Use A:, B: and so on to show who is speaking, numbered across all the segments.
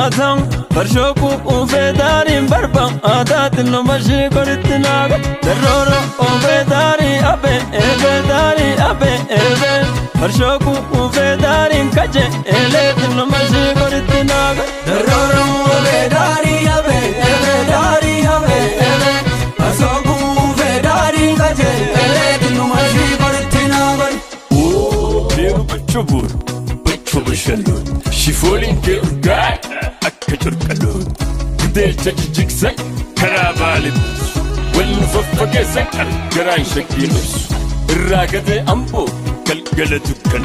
A: atam Barshoku ufedari barba atat no mashi koritnaga Daroro ufedari abe evedari abe eve Barshoku ufedari kaje elet no mashi koritnaga
B: Daroro ufedari abe evedari abe eve Barshoku ufedari kaje elet no mashi koritnaga
C: Oh, deru bachubur bachubashalo Shifolin ke urgai akachurkalo Del chachiksak karabalibus Wal fafakesak garan shakilus Irragade ambo kalgalatukan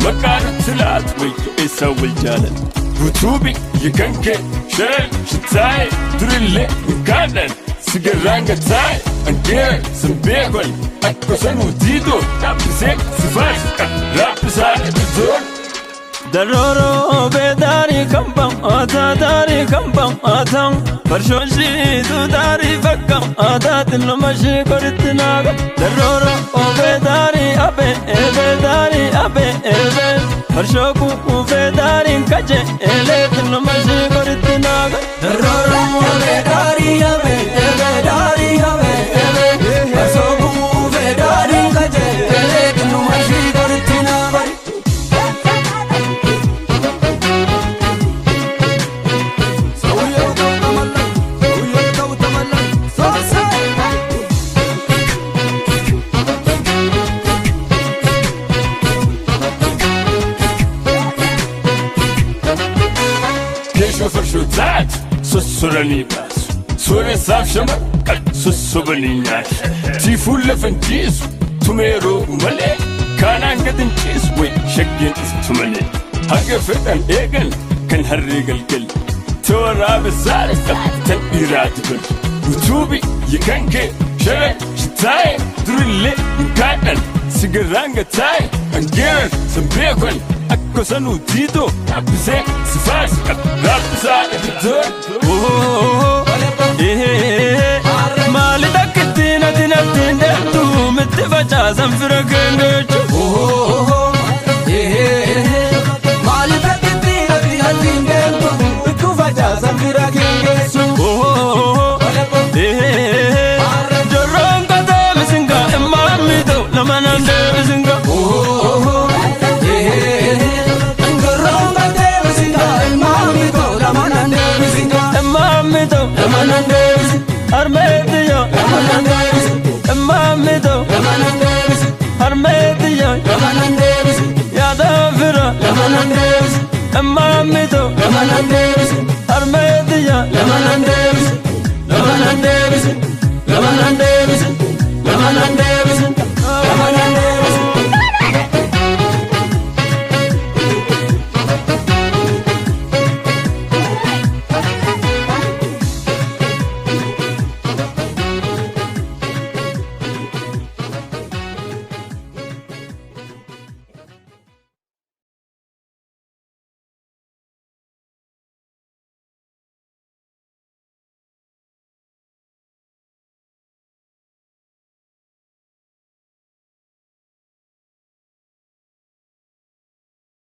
C: Makan tilat wayto isa waljalan Rutubi yikanke sharal shitay Durille kanan sigaranga tay Angir sambegwal akkosan udido Rapisek sifas rapisa epizod
A: Daroro bedari kambam atadari kambam atam Barshoshi dudari fakam atat no mashi koritnaga Daroro bedari abe evedari abe eve Barshoku ufedari kaje elet no mashi koritnaga
B: Daroro ufedari abe evedari abe eve Barshoku ufedari kaje elet no mashi koritnaga
C: Zat sussurani bas Sore saf shama kal susubani nyash Tifulla fanchis tumero male Kanan gadin chis we shagin is tumale Haga fetan egan kan harrigal gal Tora besar tan irat gal Utubi yikanke sharak shitay Drille kanan sigaranga tay Angiran sambegwal Akkosan udido Rapisek sifas rapisa epizod Mali daktina tinatin detu Mittifacha sanfira kengechu
B: Mali daktina tinatin detu Mittifacha sanfira kengechu
A: Jorron kata misinga Emamito namanande misinga Armediyo Emamido Armediyo Yadavira Emamido